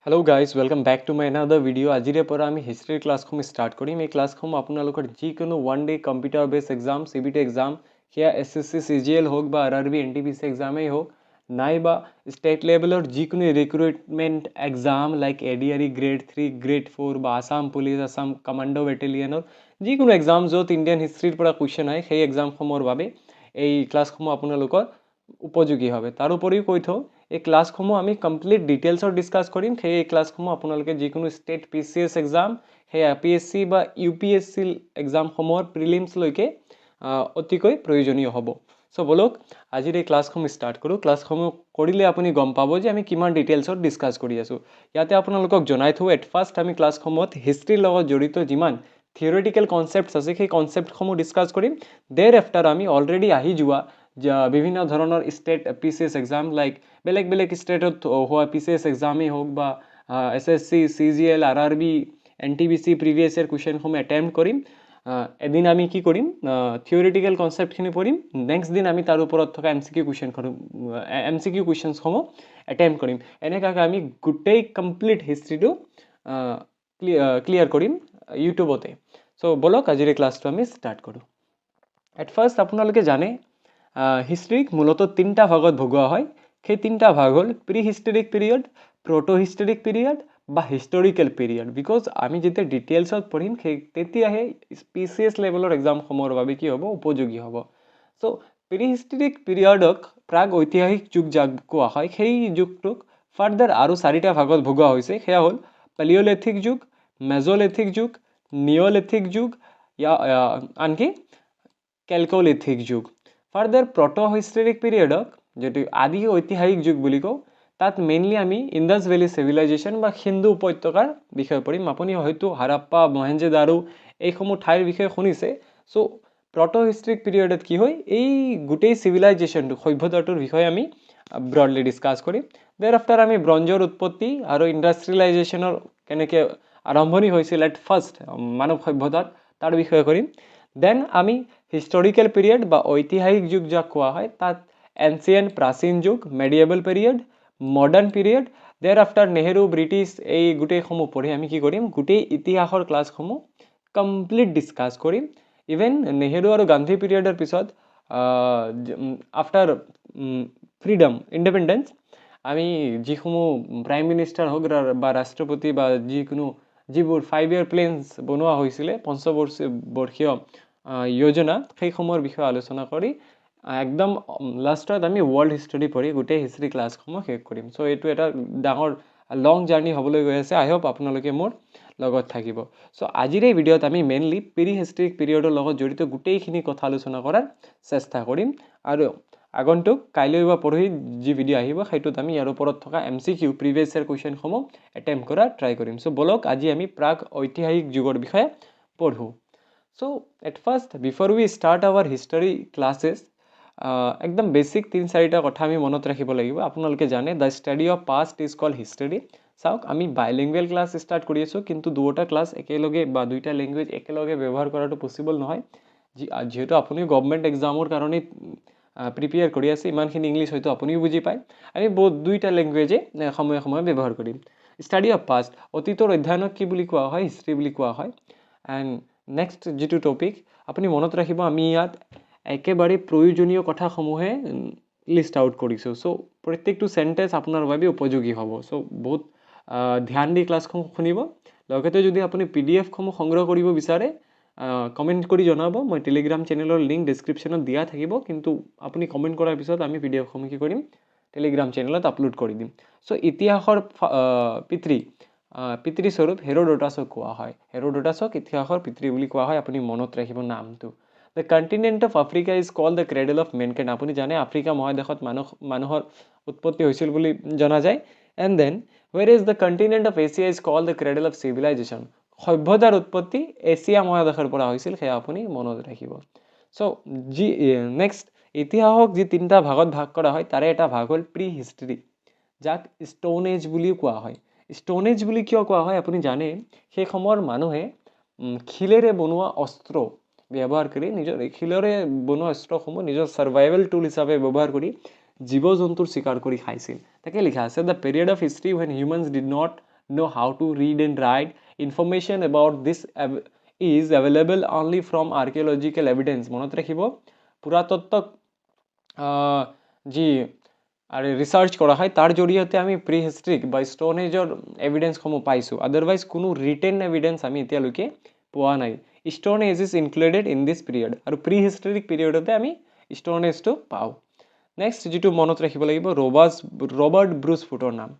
Hello' guys welcome back to my another video' আজিৰে পৰা আমি হিষ্ট্ৰীৰ ক্লাছসমূহ ষ্টাৰ্ট কৰিম। এই ক্লাছসমূহ আপোনালোকৰ যিকোনো ওৱান ডে কম্পিউটাৰ বেছ এক্সাম CBT এক্সাম সেয়া SSC CGL হওক বা RRB NTPC এক্সামেই হওক নাইবা ষ্টেট লেভেলৰ যিকোনো recruitment exam like ADRE grade 3 grade 4 বা আছাম পুলিচ আছাম কমাণ্ডো বেটেলিয়নৰ যিকোনো এক্সাম য'ত ইণ্ডিয়ান হিষ্ট্ৰীৰ পৰা কুৱেশ্যন আহে সেই এক্সামসমূহৰ বাবে এই ক্লাছসমূহ আপোনালোকৰ উপযোগী হবে। তাৰোপৰিও কৈ থওঁ এই ক্লাছসমূহ আমি কমপ্লিট ডিটেইলছত ডিছকাছ কৰিম। সেই ক্লাছসমূহ আপোনালোকে যিকোনো ষ্টেট PCS এক্সাম সেই APSC বা UPSC এক্সামসমূহৰ প্ৰিলিমছলৈকে অতিকৈ প্ৰয়োজনীয় হ'ব। চ' বলক আজিৰ এই ক্লাছসমূহ ষ্টাৰ্ট কৰোঁ। ক্লাছসমূহ কৰিলে আপুনি গম পাব যে আমি কিমান ডিটেইলছত ডিছকাছ কৰি আছোঁ। ইয়াতে আপোনালোকক জনাই থওঁ এট ফাৰ্ষ্ট আমি ক্লাছসমূহত হিষ্ট্ৰীৰ লগত জড়িত যিমান থিয়ৰিটিকেল কনচেপ্টছ আছে সেই কনচেপ্টসমূহ ডিছকাছ কৰিম। দেৰ আফটাৰ আমি অলৰেডি আহি যোৱা বিভিন্ন ধৰণৰ ষ্টেট PCS এক্সাম লাইক বেলেগ বেলেগ ষ্টেটত হোৱা PCS এক্সামেই হওক বা SSC CGL RRB NTPC previous year কুৱেশ্যনসমূহ এটেম্প্ট কৰিম। এদিন আমি কি কৰিম থিয়ৰিটিকেল কনচেপ্টখিনি পঢ়িম, নেক্সট দিন আমি তাৰ ওপৰত থকা MCQ কুৱেশ্যনসমূহ এটেম্প্ট কৰিম। এনেকুৱাকৈ আমি গোটেই কমপ্লিট হিষ্ট্ৰীটো ক্লিয়াৰ কৰিম ইউটিউবতে। চ' বলক আজিৰ এই ক্লাছটো আমি ষ্টাৰ্ট কৰোঁ। এট ফাৰ্ষ্ট আপোনালোকে জানে হিষ্ট্ৰীক মূলতঃ তিনিটা ভাগত ভগোৱা হয়। সেই তিনিটা ভাগ হ'ল prehistoric period, protohistoric period বা হিষ্টৰিকেল পিৰিয়ড। বিকজ আমি যেতিয়া ডিটেইলছত পঢ়িম তেতিয়াহে PCS লেভেলৰ এক্সামসমূহৰ বাবে কি হ'ব উপযোগী হ'ব। চ' প্ৰি হিষ্টৰিক পিৰিয়ডক প্ৰাগ ঐতিহাসিক যুগ যাক কোৱা হয় সেই যুগটোক ফাৰ্ডাৰ আৰু চাৰিটা ভাগত ভগোৱা হৈছে। সেয়া হ'ল পেলিঅ'লিথিক যুগ, মেজ'লিথিক যুগ, নিঅ'লিথিক যুগ আনকি কেলকলিথিক যুগ। ফাৰ্ডাৰ প্ৰটো হিষ্টৰিক পিৰিয়ডক যিটো আদি ঐতিহাসিক যুগ বুলি কওঁ তাত মেইনলি আমি ইণ্ডাছ ভেলী চিভিলাইজেশ্যন বা সিন্ধু উপত্যকাৰ বিষয়ে পঢ়িম। আপুনি হয়তো হাৰাপ্পা মহেঞ্জো-দাৰো এইসমূহ ঠাইৰ বিষয়ে শুনিছে। চ' প্ৰটো হিষ্টৰিক পিৰিয়ডত কি হয় এই গোটেই চিভিলাইজেশ্যনটো সভ্যতাটোৰ বিষয়ে আমি ব্ৰডলি ডিছকাছ কৰিম। দেৰ আফটাৰ আমি ব্ৰঞ্জৰ উৎপত্তি আৰু ইণ্ডাষ্ট্ৰিয়েলাইজেশ্যনৰ কেনেকৈ আৰম্ভণি হৈছিল এট ফাৰ্ষ্ট মানৱ সভ্যতাত তাৰ বিষয়ে কৰিম। দেন আমি হিষ্টৰিকেল পিৰিয়ড বা ঐতিহাসিক যুগ যাক কোৱা হয় তাত এনচিয়েণ্ট প্ৰাচীন যুগ, মেডিয়েবল পিৰিয়ড, মডাৰ্ণ পিৰিয়ড, দেৰ আফটাৰ নেহেৰু ব্ৰিটিছ এই গোটেইসমূহ পঢ়ি আমি কি কৰিম গোটেই ইতিহাসৰ ক্লাছসমূহ কমপ্লিট ডিছকাছ কৰিম। ইভেন নেহেৰু আৰু গান্ধী পিৰিয়ডৰ পিছত আফটাৰ ফ্ৰীডম ইণ্ডিপেণ্ডেঞ্চ আমি যিসমূহ প্ৰাইম মিনিষ্টাৰ হওক বা ৰাষ্ট্ৰপতি বা যিবোৰ 5 year প্লেনছ বনোৱা হৈছিলে পঞ্চবৰ্ষীয় যোজনা সেইসমূহৰ বিষয়ে আলোচনা কৰি একদম লাষ্টত আমি ৱৰ্ল্ড হিষ্টৰী পঢ়ি গোটেই হিষ্ট্ৰী ক্লাছসমূহ শেষ কৰিম। চ' এইটো এটা ডাঙৰ লং জাৰ্ণি হ'বলৈ গৈ আছে। আই হোপ আপোনালোকে মোৰ লগত থাকিব। চ' আজিৰ এই ভিডিঅ'ত আমি মেইনলি প্ৰি হিষ্টৰিক পিৰিয়ডৰ লগত জড়িত গোটেইখিনি কথা আলোচনা কৰাৰ চেষ্টা কৰিম। আৰু আগন্তুক কাইলৈ বা পৰহি যি ভিডিঅ' আহিব সেইটোত আমি ইয়াৰ ওপৰত থকা MCQ প্ৰিভিয়াছ ইয়াৰ কুৱেশ্যনসমূহ এটেম্প্ট কৰা ট্ৰাই কৰিম। চ' বলক আজি আমি প্ৰাগ ঐতিহাসিক যুগৰ বিষয়ে পঢ়োঁ। So' at first before we start our history classes একদম বেছিক 3-4টা কথা আমি মনত ৰাখিব লাগিব। আপোনালোকে জানে the study of past is called history. চাওক আমি বাইলিংগুৱেল ক্লাছ ষ্টাৰ্ট কৰি আছোঁ, কিন্তু দুটা ক্লাছ একেলগে বা দুইটা লেংগুৱেজ একেলগে ব্যৱহাৰ কৰাটো পচিবল নহয়। যিহেতু আপুনিও গভৰ্ণমেণ্ট এক্সামৰ কাৰণে প্ৰিপেয়াৰ কৰি আছে, ইমানখিনি ইংলিছ হয়তো আপুনিও বুজি পায়। আমি দুইটা লেংগুৱেজে সময়ে সময়ে ব্যৱহাৰ কৰিম। ষ্টাডি অফ পাষ্ট অতীতৰ অধ্যয়নক কি বুলি কোৱা হয় হিষ্ট্ৰী বুলি কোৱা হয়। এণ্ড নেক্সট যিটো টপিক আপুনি মনত ৰাখিব আমি ইয়াত একেবাৰে প্ৰয়োজনীয় কথাসমূহে লিষ্ট আউট কৰিছোঁ। চ' প্ৰত্যেকটো চেণ্টেঞ্চ আপোনাৰ বাবে উপযোগী হ'ব। চ' বহুত ধ্যান দি ক্লাছসমূহ শুনিব। লগতে যদি আপুনি PDFসমূহ সংগ্ৰহ কৰিব বিচাৰে কমেণ্ট কৰি জনাব। মই টেলিগ্ৰাম চেনেলৰ লিংক ডিছক্ৰিপশ্যনত দিয়া থাকিব, কিন্তু আপুনি কমেণ্ট কৰাৰ পিছত আমি PDFসমূহ কি কৰিম টেলিগ্ৰাম চেনেলত আপলোড কৰি দিম। চ' ইতিহাসৰ পিতৃস্বৰূপ হেৰডোটাছক কোৱা হয়। হেৰডোটাছক ইতিহাসৰ পিতৃ বুলি কোৱা হয়। আপুনি মনত ৰাখিব নামটো। The continent of Africa is called the cradle of mankind. আপুনি জানে আফ্ৰিকা মহাদেশত মানুহৰ উৎপত্তি হৈছিল বুলি জনা যায়। And then where is the continent of Asia is called the cradle of civilisation. সভ্যতাৰ উৎপত্তি এছিয়া মহাদেশৰ পৰা হৈছিল, সেয়া আপুনি মনত ৰাখিব। চ' নেক্সট ইতিহাসক যি 3টা ভাগত ভাগ কৰা হয় তাৰে এটা ভাগ হ'ল প্ৰি হিষ্ট্ৰী, যাক ষ্টোন এজ বুলিও কোৱা হয়। ষ্টোন এজ বুলি কিয় কোৱা হয় আপুনি জানে সেই সময়ৰ মানুহে শিলেৰে বনোৱা অস্ত্ৰ ব্যৱহাৰ কৰি শিলেৰে বনোৱা অস্ত্ৰসমূহ নিজৰ ছাৰ্ভাইভেল টুল হিচাপে ব্যৱহাৰ কৰি জীৱ জন্তুৰ চিকাৰ কৰি খাইছিল। তাকে লিখা আছে the period of history when humans did not know how to read and write. Information about this is available only from archaeological evidence. মনত ৰাখিব পুৰাতত্ত্বক যি আৰু ৰিচাৰ্চ কৰা হয় তাৰ জৰিয়তে আমি প্ৰি হিষ্ট্ৰিক বা ষ্টোন এজৰ এভিডেন্সসমূহ পাইছোঁ, আদাৰৱাইজ কোনো ৰিটেন এভিডেন্স আমি এতিয়ালৈকে পোৱা নাই। Stone age is included in this period, আৰু প্ৰি হিষ্ট্ৰিক পিৰিয়ডতে আমি ষ্টোন এজটো পাওঁ। নেক্সট যিটো মনত ৰাখিব লাগিব, ৰবাৰ্ট ব্ৰুচ ফুটৰ নাম।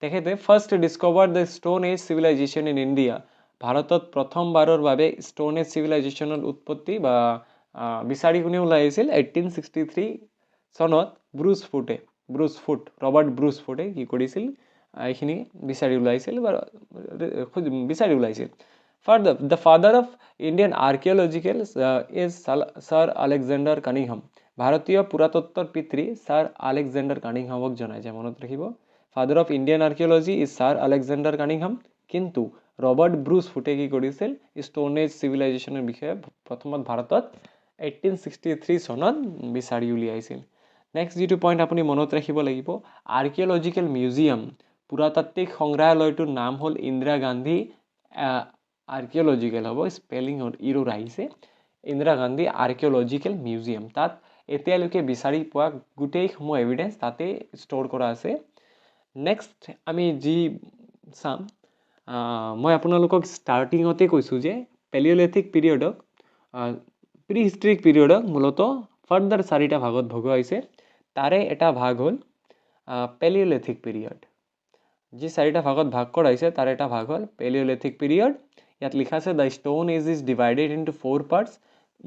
তেখেতে first discover the stone age civilisation in India. ভাৰতত প্ৰথমবাৰৰ বাবে ষ্টোন এজ চিভিলাইজেশ্যনৰ উৎপত্তি বা বিচাৰি কোনে ওলাই আহিছিল 1863 চনত ৰবাৰ্ট ব্ৰুচ ফুটে কি কৰিছিল, এইখিনি বিচাৰি ওলাইছিল। Further the father of Indian archaeological is sir Alexander Cunningham. ভাৰতীয় পুৰাতত্ত্বৰ পিতৃ ছাৰ আলেকজেণ্ডাৰ কানিংহামক জনায় যে, মনত ৰাখিব father of Indian archaeology is sir Alexander Cunningham, কিন্তু ৰবাৰ্ট ব্ৰুচ ফুটে কি কৰিছিল, ষ্টোন এজ চিভিলাইজেশ্যনৰ বিষয়ে প্ৰথমত ভাৰতত 1863 চনত বিচাৰি উলিয়াইছিল। নেক্সট যিটো পইণ্ট আপুনি মনত ৰাখিব লাগিব, আৰ্কিঅলজিকেল মিউজিয়াম, পুৰাতাত্ত্বিক সংগ্ৰহালয়টোৰ নাম হ'ল ইন্দিৰা গান্ধী আৰ্কিঅলজিকেল, হ'ব স্পেলিঙত ইৰৰ আহিছে, ইন্দিৰা গান্ধী আৰ্কিঅলজিকেল মিউজিয়াম। তাত এতিয়ালৈকে বিচাৰি পোৱা গোটেইসমূহ এভিডেন্স তাতে ষ্ট'ৰ কৰা আছে। নেক্সট আমি যি চাম, মই আপোনালোকক ষ্টাৰ্টিঙতে কৈছোঁ যে পেলিঅ'লিথিক পিৰিয়ডক প্ৰি হিষ্ট্ৰিক পিৰিয়ডক মূলতঃ ফাৰ্দাৰ 4টা ভাগত ভগোৱা হৈছে। তাৰে এটা ভাগ হ'ল পেলিঅ'লিথিক পিৰিয়ড। যি 4টা ভাগত ভাগ কৰা হৈছে তাৰ এটা ভাগ হ'ল পেলিঅ'লিথিক পিৰিয়ড। ইয়াত লিখা আছে the stone age is divided into 4 parts.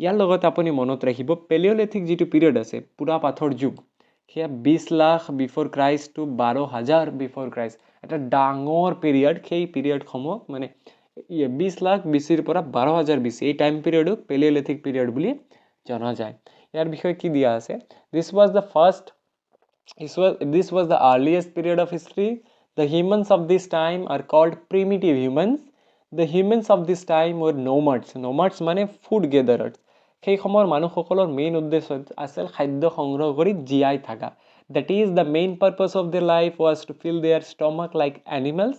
ইয়াৰ লগত আপুনি মনত ৰাখিব পেলিঅ'লিথিক যিটো পিৰিয়ড আছে পুৰা পাথৰ যুগ, সেয়া 20 lakh before Christ to 12,000 before Christ, এটা ডাঙৰ পিৰিয়ড। সেই পিৰিয়ডসমূহ মানে 20 লাখ BC-ৰ পৰা 12,000 BC, এই টাইম পিৰিয়ডক পেলিঅ'লিথিক পিৰিয়ড বুলি জনা যায়। ইয়াৰ বিষয়ে কি দিয়া আছে, this was the earliest period of history. The humans of this time are called primitive humans. The humans of this time were nomads. Nomads মানে ফুড গেদাৰাৰ্ছ। সেই সময়ৰ মানুহসকলৰ মেইন উদ্দেশ্য আছিল খাদ্য সংগ্ৰহ কৰি জীয়াই থকা। That is the main purpose of their life was to fill their stomach like animals.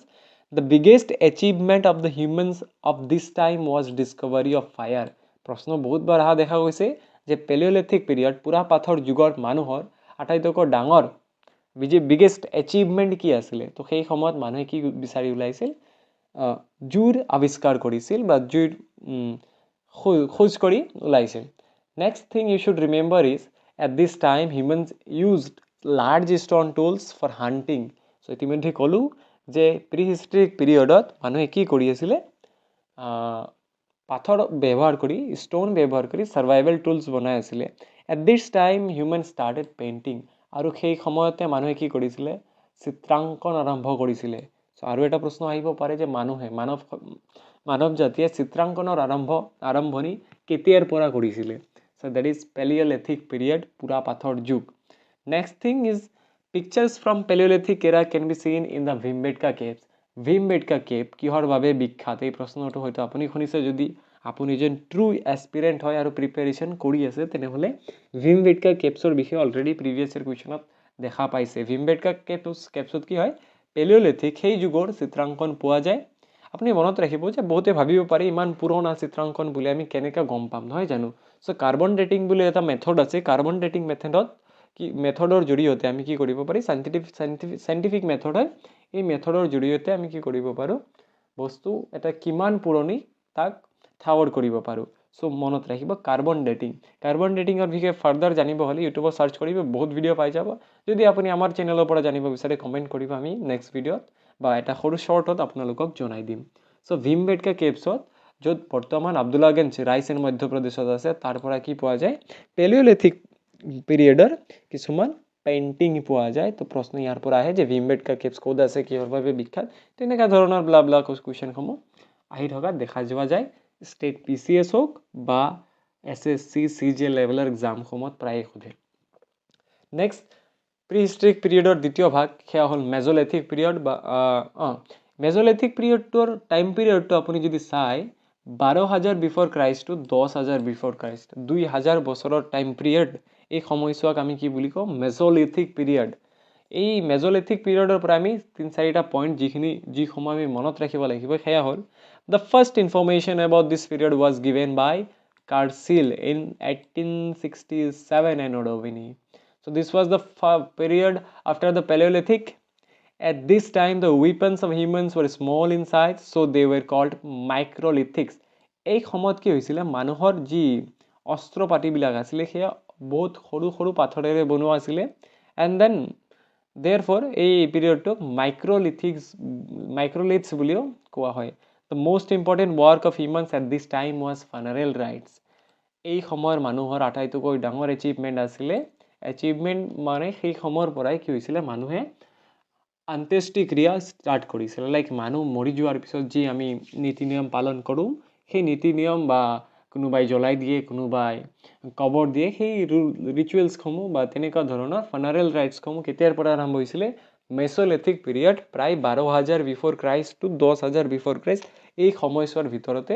The biggest achievement of the humans of this time was discovery of fire. প্ৰশ্ন বহুতবাৰ অহা দেখা গৈছে যে পেলিঅ'লিথিক পিৰিয়ড পুৰা পাথৰ যুগৰ মানুহৰ আটাইতকৈ ডাঙৰ বিগেষ্ট এচিভমেণ্ট কি আছিলে, তো সেই সময়ত মানুহে কি বিচাৰি ওলাইছিল, জুইৰ আৱিষ্কাৰ কৰিছিল বা জুইৰ খোজ কৰি ওলাইছিল। Next thing you should remember is at this time humans used large stone tools for hunting. So' ইতিমধ্যে ক'লোঁ যে প্ৰি হিষ্ট্ৰিক পিৰিয়ডত মানুহে কি কৰি আছিলে, পাথৰ ব্যৱহাৰ কৰি, ষ্টোন ব্যৱহাৰ কৰি ছাৰ্ভাইভেল টুলছ বনাই আছিলে। At this time human started painting, আৰু সেই সময়তে মানুহে কি কৰিছিলে, চিত্ৰাংকন আৰম্ভ কৰিছিলে। চ' আৰু এটা প্ৰশ্ন আহিব পাৰে যে মানৱ জাতিয়ে চিত্ৰাংকনৰ আৰম্ভণি কেতিয়াৰ পৰা কৰিছিলে। চ' দেট ইজ পেলিঅ'লিথিক পিৰিয়ড, পুৰা পাথৰ যুগ। Next thing is pictures from Palaeolithic এৰা কেন be seen in the Bhimbetka caves. Bhimbetka cave কিহৰ বাবে বিখ্যাত, এই প্ৰশ্নটো হয়তো আপুনি শুনিছে। যদি আপুনি যেন ট্ৰু এছপিৰেণ্ট হয় আৰু প্ৰিপেৰেশ্যন কৰি আছে, তেনেহ'লে ভীমবেটকা কেভছৰ বিষয়ে অলৰেডি প্ৰিভিয়াছ ইয়াৰ কুৱেশ্যনত দেখা পাইছে। ভীমবেটকা কেভছত কি হয়, পেলিঅ'লিথিক সেই যুগৰ চিত্ৰাংকন পোৱা যায়। আপুনি মনত ৰাখিব যে বহুতে ভাবিব পাৰে ইমান পুৰণা চিত্ৰাংকন বুলি আমি কেনেকৈ গম পাম, নহয় জানো। চ' কাৰ্বন ডেটিং বুলি এটা মেথড আছে। কাৰ্বন ডেটিং মেথডৰ জৰিয়তে আমি কি কৰিব পাৰি, চাইণ্টিফিক মেথড হয়। এই মেথডৰ জৰিয়তে আমি কি কৰিব পাৰোঁ, বস্তু এটা কিমান পুৰণি তাক ঠাৱৰ কৰিব পাৰোঁ। চ' মনত ৰাখিব কাৰ্বন ডেটিঙৰ বিষয়ে ফাৰ্দাৰ জানিব হ'লে ইউটিউবত চাৰ্চ কৰিব, বহুত ভিডিঅ' পাই যাব। যদি আপুনি আমাৰ চেনেলৰ পৰা জানিব বিচাৰে কমেণ্ট কৰিব, আমি নেক্সট ভিডিঅ'ত বা এটা সৰু শ্বৰ্টত আপোনালোকক জনাই দিম। চ' ভীমবেটকা কেভছত, য'ত বৰ্তমান আব্দুল্লাগঞ্জ ৰাইচিন মধ্যপ্ৰদেশত আছে, তাৰ পৰা কি পোৱা যায়, পেলিঅ'লিথিক পিৰিয়ডৰ কিছুমান পেইণ্টিং পোৱা যায়। তো প্ৰশ্ন ইয়াৰ পৰা আহে যে ভীমবেটকা কেভছ ক'ত আছে, কিহৰ বাবে বিখ্যাত, তেনেকুৱা ধৰণৰ ব্লা কুৱেশ্যনসমূহ আহি থকা দেখা যোৱা যায়। ষ্টেট PCS হওক বা SSC CJ লেভেলৰ এক্সামসমূহত প্ৰায়ে সোধে। নেক্সট প্ৰি হিষ্ট্ৰিক পিৰিয়ডৰ দ্বিতীয় ভাগ, সেয়া হ'ল মেজ'লিথিক পিৰিয়ড বা মেজ'লিথিক পিৰিয়ডটোৰ টাইম পিৰিয়ডটো আপুনি যদি চাই 12,000 before Christ to 10,000 before Christ, 2,000 বছৰৰ টাইম পিৰিয়ড। এই সময়ছোৱাক আমি কি বুলি কওঁ, মেজ'লিথিক পিৰিয়ড। এই মেজলিথিক পিৰিয়ডৰ পৰা আমি 3-4টা পইণ্ট যি সময় আমি মনত ৰাখিব লাগিব সেয়া হ'ল the first information about this period was given by Churchill in 1867 and অডোভিনি. So this was the period after the Paleolithic. At this time, the weapons of humans were small in size, so they were called microlithics. এই সময়ত কি হৈছিলে মানুহৰ যি অস্ত্ৰ পাতিবিলাক আছিলে সেয়া বহুত সৰু সৰু পাথৰেৰে বনোৱা আছিলে এণ্ড দেন therefore এই পিৰিয়ডটোক মাইক্ৰলিথছ বুলিও কোৱা হয়. The most important work of humans at this time was funeral rites. এই সময়ৰ মানুহৰ আটাইতকৈ ডাঙৰ এচিভমেণ্ট আছিলে. এচিভমেণ্ট মানে সেই সময়ৰ পৰাই কি হৈছিলে মানুহে অন্ত্যেষ্টিক্ৰিয়া ষ্টাৰ্ট কৰিছিলে. লাইক মানুহ মৰি যোৱাৰ পিছত যি আমি নীতি নিয়ম পালন কৰোঁ সেই নীতি নিয়ম বা কোনোবাই জ্বলাই দিয়ে কোনোবাই কবৰ দিয়ে সেই ৰিচুৱেলছসমূহ বা তেনেকুৱা ধৰণৰ ফানাৰেল ৰাইটছসমূহ কেতিয়াৰ পৰা আৰম্ভ হৈছিলে মেছ'লিথিক পিৰিয়ড প্ৰায় 12,000 before Christ to 10,000 before Christ এই সময়ছোৱাৰ ভিতৰতে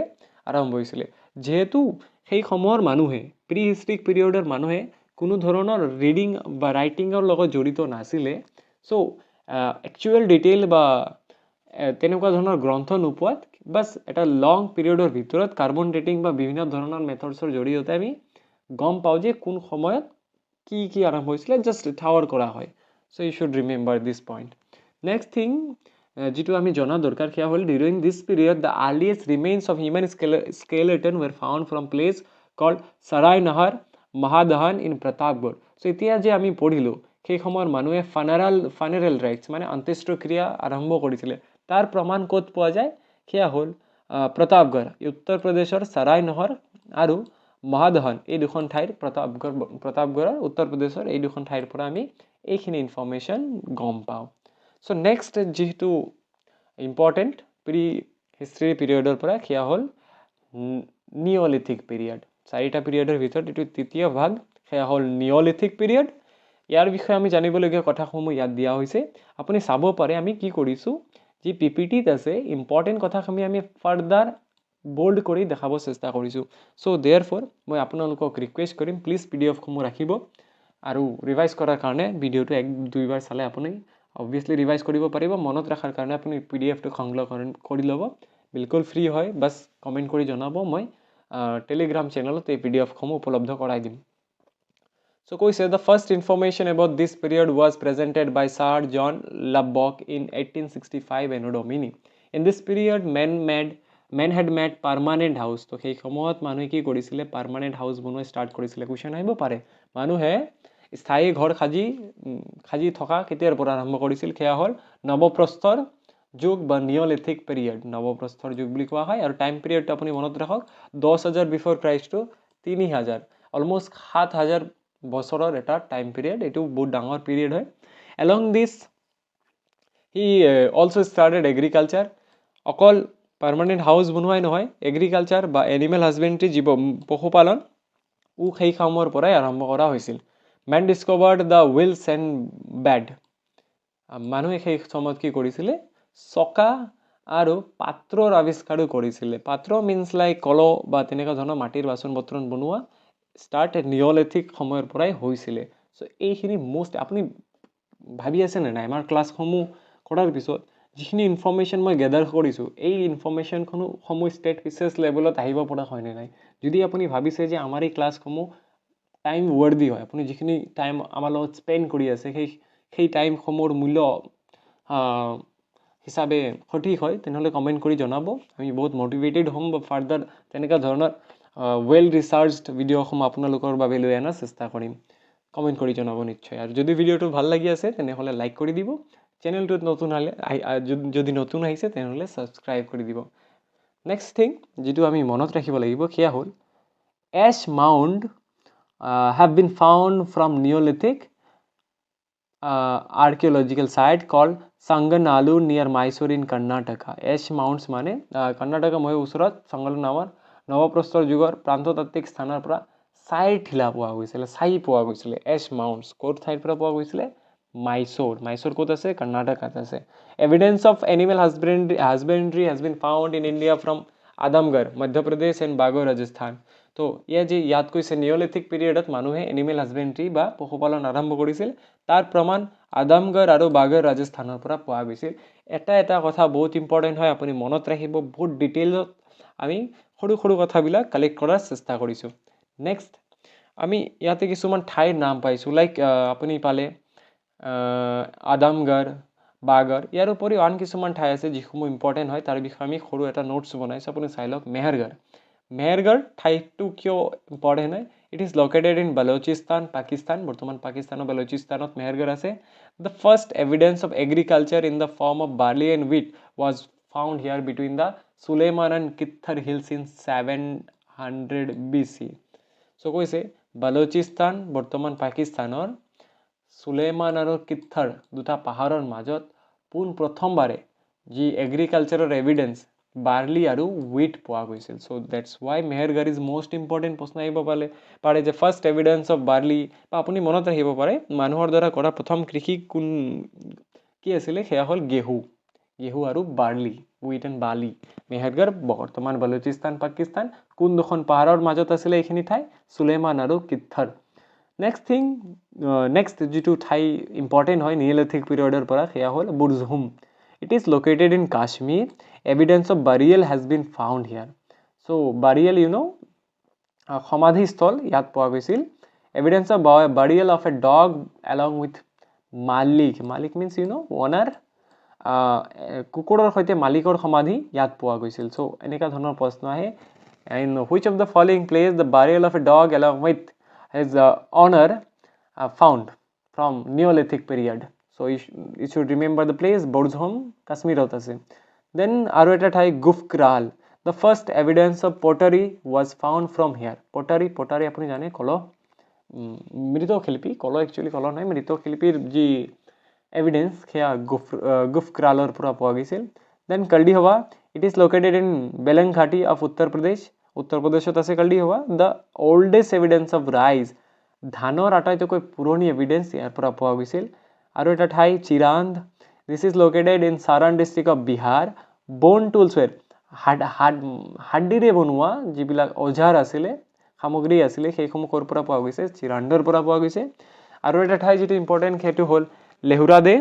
আৰম্ভ হৈছিলে. যিহেতু সেই সময়ৰ মানুহে প্ৰি হিষ্ট্ৰিক পিৰিয়ডৰ মানুহে কোনো ধৰণৰ ৰিডিং বা ৰাইটিঙৰ লগত জড়িত নাছিলে. চ' একচুৱেল ডিটেইল বা তেনেকুৱা ধৰণৰ গ্ৰন্থ নোপোৱাত বাছ এটা লং পিৰিয়ডৰ ভিতৰত কাৰ্বন ডেটিং বা বিভিন্ন ধৰণৰ মেথডছৰ জৰিয়তে আমি গম পাওঁ যে কোন সময়ত কি আৰম্ভ হৈছিলে জাষ্ট ঠাৱৰ কৰা হয়. So' you should remember this point. Next thing যিটো আমি জনা দৰকাৰ সেয়া হ'ল during this period the earliest remains of human skeleton were found from place called Sarai Nahar Mahadaha in Pratapgarh. So' এতিয়া যে আমি পঢ়িলোঁ সেই সময়ৰ মানুহে ফানাৰেল ৰাইটছ মানে অন্ত্যেষ্টিক্ৰিয়া আৰম্ভ কৰিছিলে. তাৰ প্ৰমাণ ক'ত পোৱা যায় সেয়া হ'ল প্ৰতাপগড়, উত্তৰ প্ৰদেশৰ চাৰাই নহৰ আৰু মহাদহন এই দুখন ঠাইৰ প্ৰতাপগড়ৰ উত্তৰ প্ৰদেশৰ এই দুখন ঠাইৰ পৰা আমি এইখিনি ইনফৰ্মেশ্যন গম পাওঁ. চ' নেক্সট যিটো ইম্পৰ্টেণ্ট প্ৰি হিষ্ট্ৰী পিৰিয়ডৰ পৰা সেয়া হ'ল নিঅলিথিক পিৰিয়ড. 4টা পিৰিয়ডৰ ভিতৰত এইটো তৃতীয় ভাগ সেয়া হ'ল নিঅলিথিক পিৰিয়ড. ইয়াৰ বিষয়ে আমি জানিবলগীয়া কথাসমূহ ইয়াত দিয়া হৈছে. আপুনি চাব পাৰে আমি কি কৰিছোঁ যি PPTত আছে ইম্পৰ্টেণ্ট কথাখিনি আমি ফাৰ্ডাৰ বোল্ড কৰি দেখাব চেষ্টা কৰিছোঁ. চ' দেয়াৰফৰ মই আপোনালোকক ৰিকুৱেষ্ট কৰিম প্লিজ PDFসমূহ ৰাখিব আৰু ৰিভাইজ কৰাৰ কাৰণে ভিডিঅ'টো 1-2বাৰ চালে আপুনি অবভিয়াছলি ৰিভাইজ কৰিব পাৰিব. মনত ৰখাৰ কাৰণে আপুনি PDFটো সংগ্ৰহ কৰি ল'ব. বিলকুল ফ্ৰী হয়, বাছ কমেণ্ট কৰি জনাব. মই টেলিগ্ৰাম চেনেলত এই PDFসমূহ উপলব্ধ কৰাই দিম. So কৈছে the first information about this period was presented by Sir John Lubbock in 1865 Anno Domini. In this period men had made permanent house. তো সেই সময়ত মানুহে কি কৰিছিলে পাৰ্মানেণ্ট হাউচ বনোৱা ষ্টাৰ্ট কৰিছিলে. কুৱেশ্যন আহিব পাৰে মানুহে স্থায়ী ঘৰ সাজি থকা কেতিয়াৰ পৰা আৰম্ভ কৰিছিল সেয়া হ'ল নৱপ্ৰস্তৰ যুগ বা নিঅলিথিক পিৰিয়ড. নৱপ্ৰস্তৰ যুগ বুলি কোৱা হয় আৰু টাইম পিৰিয়ডটো আপুনি মনত ৰাখক 10,000 বিফৰ ক্ৰাইষ্ট টু 3,000 অলমষ্ট 7,000 বছৰৰ এটা টাইম পিৰিয়ড. এইটো বহুত ডাঙৰ পিৰিয়ড হয়. এলং দিছ হি অলছ' ষ্টাৰ্টেড এগ্ৰিকালচাৰ. অকল পাৰ্মানেণ্ট হাউচ বনোৱাই নহয়, এগ্ৰিকালচাৰ বা এনিমেল হাজবেণ্ড্ৰি পশুপালন সেই সময়ৰ পৰাই আৰম্ভ কৰা হৈছিল. Man discovered the wheels and bed. মানুহে সেই সময়ত কি কৰিছিলে চকা আৰু পাত্ৰৰ আৱিষ্কাৰো কৰিছিলে. পাত্ৰ মিনছ লাইক কল বা তেনেকুৱা ধৰণৰ মাটিৰ বাচন বৰ্তন বনোৱা ষ্টাৰ্ট নিঅলিথিক সময়ৰ পৰাই হৈছিলে. চ' এইখিনি মষ্ট আপুনি ভাবি আছেনে নাই আমাৰ ক্লাছসমূহ কৰাৰ পিছত যিখিনি ইনফৰ্মেশ্যন মই গেডাৰ কৰিছোঁ এই ইনফৰ্মেশ্যনসমূহ ষ্টেট ৰিচাৰ্চ লেভেলত আহিব পৰা হয়নে নাই. যদি আপুনি ভাবিছে যে আমাৰ এই ক্লাছসমূহ টাইম ৱৰ্দি হয়, আপুনি যিখিনি টাইম আমাৰ লগত স্পেণ্ড কৰি আছে সেই টাইমসমূহৰ মূল্য হিচাপে সঠিক হয় তেনেহ'লে কমেণ্ট কৰি জনাব. আমি বহুত মটিভেটেড হ'ম বা ফাৰ্ডাৰ তেনেকুৱা ধৰণৰ ৱেল ৰিচাৰ্চড ভিডিঅ'সমূহ আপোনালোকৰ বাবে লৈ অনাৰ চেষ্টা কৰিম. কমেণ্ট কৰি জনাব নিশ্চয়. আৰু যদি ভিডিঅ'টো ভাল লাগি আছে তেনেহ'লে লাইক কৰি দিব. চেনেলটোত নতুন হ'লে যদি নতুন আহিছে তেনেহ'লে ছাবস্ক্ৰাইব কৰি দিব. নেক্সট থিং যিটো আমি মনত ৰাখিব লাগিব সেয়া হ'ল S Mount have been found from Neolithic archaeological site called Sanganalu near Mysore in Karnataka. Ash mounds মানে কৰ্ণাটকা মহৰ ওচৰত সংগল নামৰ নৱপ্ৰস্তৰ যুগৰ প্ৰান্ততাত্ত্বিক স্থানৰ পৰা ছাই পোৱা গৈছিলে. এছ মাউণ্টছ ক'ৰ ঠাইৰ পৰা পোৱা গৈছিলে মাইচোৰ ক'ত আছে কৰ্ণাটকাত আছে. Evidence of animal husbandry has been found in India from Adamgarh Madhya Pradesh and Bagor Rajasthan. তো তো ইয়াত কৈছে নিঅলিথিক পিৰিয়ডত মানুহে এনিমেল হাজবেণ্ড্ৰি বা পশুপালন আৰম্ভ কৰিছিল তাৰ প্ৰমাণ আদামগড় আৰু বাগড় ৰাজস্থানৰ পৰা পোৱা গৈছিল এটা কথা বহুত ইম্পৰ্টেণ্ট হয় আপুনি মনত ৰাখিব বহুত ডিটেইলত আমি সৰু কথাবিলাক কালেক্ট কৰাৰ চেষ্টা কৰিছোঁ নেক্সট আমি ইয়াতে কিছুমান ঠাইৰ নাম পাইছোঁ লাইক আপুনি পালে আদামগড় বাগড় ইয়াৰ উপৰিও আন কিছুমান ঠাই আছে যিসমূহ ইম্পৰ্টেণ্ট হয় তাৰ বিষয়ে আমি সৰু এটা নোটছ বনাইছোঁ আপুনি চাই লওক মেহেৰগড় ঠাইটো কিয় ইম্পৰ্টেণ্ট হয় it is located in Baluchistan Pakistan বৰ্তমান পাকিস্তান আৰু বালোচিস্তানত মেহেৰগড় আছে the first evidence of agriculture in the form of barley and wheat was found here between the Sulaiman and Kirthar hills in 700 BC so' কৈছে বালোচিস্তান বৰ্তমান পাকিস্তানৰ সুলেমান আৰু কিথৰ দুটা পাহাৰৰ মাজত প্ৰথমবাৰে যি এগ্ৰিকালচাৰৰ এভিডেন্স বাৰ্লি আৰু হুইট পোৱা গৈছিল so' that's why Mehrgarh is most important প্ৰশ্ন আহিব পাৰে যে ফাৰ্ষ্ট এভিডেন্স অফ বাৰ্লি বা আপুনি মনত ৰাখিব পাৰে মানুহৰ দ্বাৰা কৰা প্ৰথম কৃষি কি আছিলে সেয়া হ'ল গেহু আৰু বাৰ্লি হুইট এণ্ড বাৰ্লি মেহেৰগড় বৰ্তমান বালোচিস্তান পাকিস্তান কোন দুখন পাহাৰৰ মাজত আছিলে এইখিনি ঠাই সুলেমান আৰু কিথৰ নেক্সট যিটো ঠাই ইম্পৰ্টেণ্ট হয় নিঅলিথিক পিৰিয়ডৰ পৰা সেয়া হ'ল Burzahom it is located in Kashmir evidence of burial has been found here so' burial সমাধিস্থল ইয়াত পোৱা গৈছিল evidence of burial of a dog along with মালিক মিনছ অনাৰ কুকুৰৰ সৈতে মালিকৰ সমাধি ইয়াত পোৱা গৈছিল চ' এনেকুৱা ধৰণৰ প্ৰশ্ন আহে in which of the following place the burial of a dog along with his honor found from Neolithic period. So you should remember the place Burzhum, Kashmirot ase. Then aru eta thai Gufkral. The first evidence of pottery was found from here. Pottery apuni jane kolo mrito khilpi kolo actually kolo nai mrito khilpir ji evidence khya Gufkralor pura poa gisil. Then Kaldi Hawa, it is located in Belangghati of Uttar Pradesh. उत्तर प्रदेशत আছে কালডি হওয়া the ওল্ডেষ্ট evidence of ৰাইজ ধানৰ আটাইতকৈ পুৰণি evidence ইয়াৰ পৰা পোৱা গৈছিল আৰু এটা ঠাই Chirand this is located in Saran district of Bihar bone tools were হাড্ডিৰে বনোৱা যিবিলাক অজাৰ আছিলে সামগ্ৰী আছিলে সেইসমূহ ক'ৰ পৰা পোৱা গৈছে চিৰান্দৰ পৰা পোৱা গৈছে আৰু এটা ঠাই যিটো ইম্পৰ্টেণ্ট সেইটো হ'ল লেহুৰাদে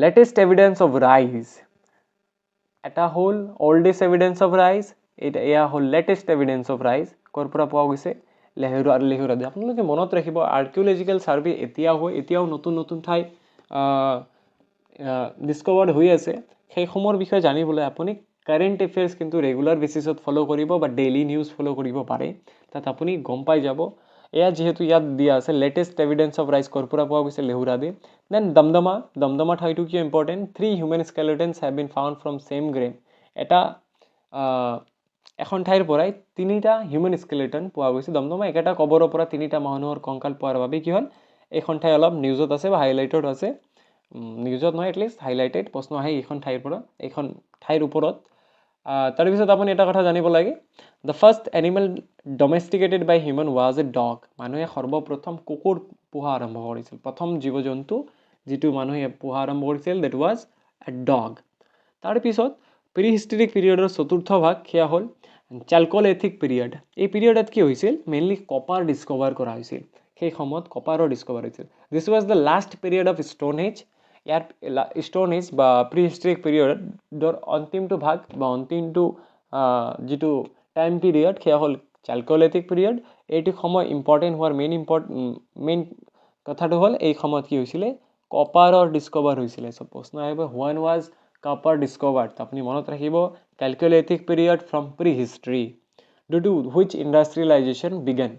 লেটেষ্ট এভিডেন্স অফ ৰাইজ এটা হ'ল ওল্ডেষ্ট এভিডেন্স অফ ৰাইজ এয়া হ'ল লেটেষ্ট এভিডেন্স অফ ৰাইজ ক'ৰ পৰা পোৱা গৈছে লেহুৰাদে আপোনালোকে মনত ৰাখিব আৰ্কিঅলজিকেল ছাৰ্ভে এতিয়াও নতুন ঠাই ডিস্কভাৰ্ড হৈ আছে সেইসমূহৰ বিষয়ে জানিবলৈ আপুনি কাৰেণ্ট এফেয়াৰ্ছ কিন্তু ৰেগুলাৰ বেচিছত ফ'ল' কৰিব বা ডেইলি নিউজ ফ'ল' কৰিব পাৰে তাত আপুনি গম পাই যাব এয়া যিহেতু ইয়াত দিয়া আছে লেটেষ্ট এভিডেন্স অফ ৰাইজ ক'ৰ পৰা পোৱা গৈছে লেহুৰাদে দেন দমদমা ঠাইটো কিয় important 3 human skeletons have been found from same grave এখন ঠাইৰ পৰাই 3টা হিউমেন স্কেলেটন পোৱা গৈছে দমদমা একেটা কবৰৰ পৰা 3টা মানুহৰ কংকাল পোৱাৰ বাবে কি হ'ল এইখন ঠাই অলপ নিউজত আছে বা হাইলাইটেড আছে নিউজত নহয় এটলিষ্ট হাইলাইটেড প্ৰশ্ন আহে এইখন ঠাইৰ ওপৰত তাৰপিছত আপুনি এটা কথা জানিব লাগে the first animal domesticated by human was a dog মানুহে সৰ্বপ্ৰথম কুকুৰ পোহা আৰম্ভ কৰিছিল প্ৰথম জীৱ জন্তু যিটো মানুহে পোহা আৰম্ভ কৰিছিল দেট ৱাজ এ ডগ তাৰপিছত প্ৰি হিষ্টৰিক পিৰিয়ডৰ চতুৰ্থ ভাগ সেয়া হ'ল চালকোলিথিক পিৰিয়ড এই পিৰিয়ডত কি হৈছিল মেইনলি কপাৰ ডিস্কভাৰ কৰা হৈছিল সেই সময়ত কপাৰৰ ডিস্কভাৰ হৈছিল this was the last period of stone age ইয়াৰ ষ্টোন এজ বা প্ৰি হিষ্টৰিক পিৰিয়ডৰ অন্তিমটো ভাগ বা অন্তিমটো যিটো টাইম পিৰিয়ড সেয়া হ'ল চালকোলিথিক পিৰিয়ড এইটো সময় ইম্পৰ্টেণ্ট হোৱাৰ মেইন কথাটো হ'ল এই সময়ত কি হৈছিলে কপাৰৰ ডিস্কভাৰ হৈছিলে চ' প্ৰশ্ন আহিব হোৱেন ৱাজ কপাৰ ডিস্কভাৰ্ড আপুনি মনত ৰাখিব chalcolithic period from prehistory due which industrialization began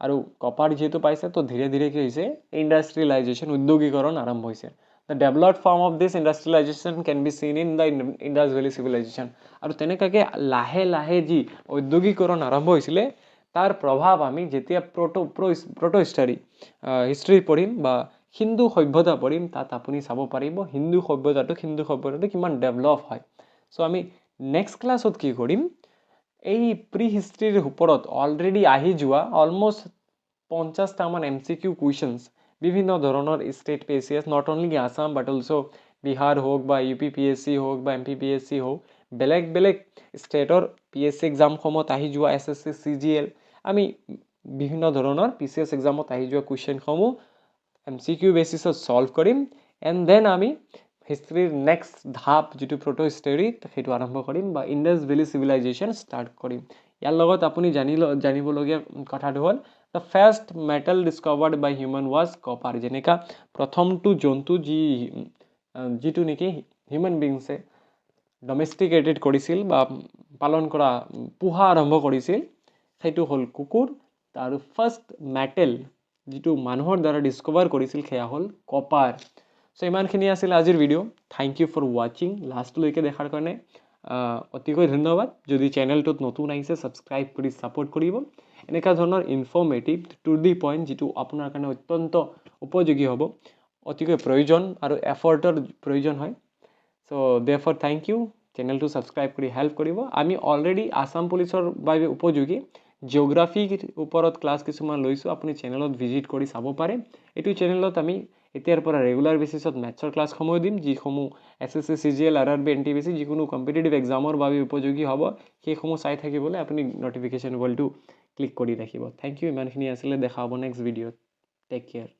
আৰু কপাৰ যিহেতু পাইছে তো ধীৰে ধীৰে কি হৈছে ইণ্ডাষ্ট্ৰিয়েলাইজেশ্যন উদ্যোগীকৰণ আৰম্ভ হৈছে the developed form of this industrialization can be seen in the Indus valley civilization আৰু তেনেকুৱাকৈ লাহে যি ঔদ্যোগিকৰণ আৰম্ভ হৈছিলে তাৰ প্ৰভাৱ আমি যেতিয়া প্ৰটো হিষ্ট্ৰী পঢ়িম বা হিন্দু সভ্যতা পঢ়িম তাত আপুনি চাব পাৰিব হিন্দু সভ্যতাটো কিমান ডেভেলপ হয় চ' আমি নেক্সট ক্লাছত কি কৰিম এই প্ৰি হিষ্ট্ৰীৰ ওপৰত অলৰেডি আহি যোৱা অলমষ্ট 50টামান MCQ কুৱেশ্যনছ বিভিন্ন ধৰণৰ state PSCs not only Assam but also' Bihar হওক বা UPPSC হওক বা MPPSC হওক বেলেগ বেলেগ ষ্টেটৰ PSC এক্সামসমূহত আহি যোৱা SSC CGL আমি বিভিন্ন ধৰণৰ PCS এক্সামত আহি যোৱা কুৱেশ্যনসমূহ MCQ বেচিছত সলভ কৰিম এণ্ড দেন আমি হিষ্ট্ৰীৰ নেক্সট ধাপ যিটো প্ৰটো হিষ্টৰী সেইটো আৰম্ভ কৰিম বা ইণ্ডাছ ভেলী চিভিলাইজেশ্যন ষ্টাৰ্ট কৰিম ইয়াৰ লগত আপুনি জানিবলগীয়া কথাটো হ'ল the first metal discovered by human was copper যেনেকা প্ৰথমটো জন্তু যিটো নেকি হিউমেন বিংছে ডমেষ্টিকেটেড কৰিছিল বা পালন কৰা পোহা আৰম্ভ কৰিছিল সেইটো হ'ল কুকুৰ আৰু ফাৰ্ষ্ট মেটেল যিটো মানুহৰ দ্বাৰা ডিস্কভাৰ কৰিছিল সেয়া হ'ল কপাৰ সো ইমানখিনি আছিল আজিৰ ভিডিঅ' থেংক ইউ ফৰ ৱাচিং লাষ্টলৈকে দেখাৰ কাৰণে অতিকৈ ধন্যবাদ যদি চেনেলটোত নতুন আহিছে ছাবস্ক্ৰাইব কৰি ছাপোৰ্ট কৰিব এনেকুৱা ধৰণৰ ইনফৰ্মেটিভ টু দি পইণ্ট যিটো আপোনাৰ কাৰণে অত্যন্ত উপযোগী হ'ব অতিকৈ প্ৰয়োজন আৰু এফৰ্টৰ প্ৰয়োজন হয় সো দেফৰ থেংক ইউ চেনেলটো ছাবস্ক্ৰাইব কৰি হেল্প কৰিব আমি অলৰেডি আসাম পুলিচৰ বাবে উপযোগী জিঅ'গ্ৰাফিৰ ওপৰত ক্লাছ কিছুমান লৈছোঁ আপুনি চেনেলত ভিজিট কৰি চাব পাৰে এইটো চেনেলত আমি এতিয়াৰ পৰা ৰেগুলাৰ বেচিছত মেথছৰ ক্লাছসমূহ দিম যিসমূহ SSC CGL RRB NTPC যিকোনো কম্পিটিটিভ এক্সামৰ বাবে উপযোগী হ'ব সেইসমূহ চাই থাকিবলৈ আপুনি নটিফিকেশ্যন বেলটো ক্লিক কৰি ৰাখিব থেংক ইউ ইমানখিনি আছিলে দেখা হ'ব নেক্সট ভিডিঅ'ত টেক কেয়াৰ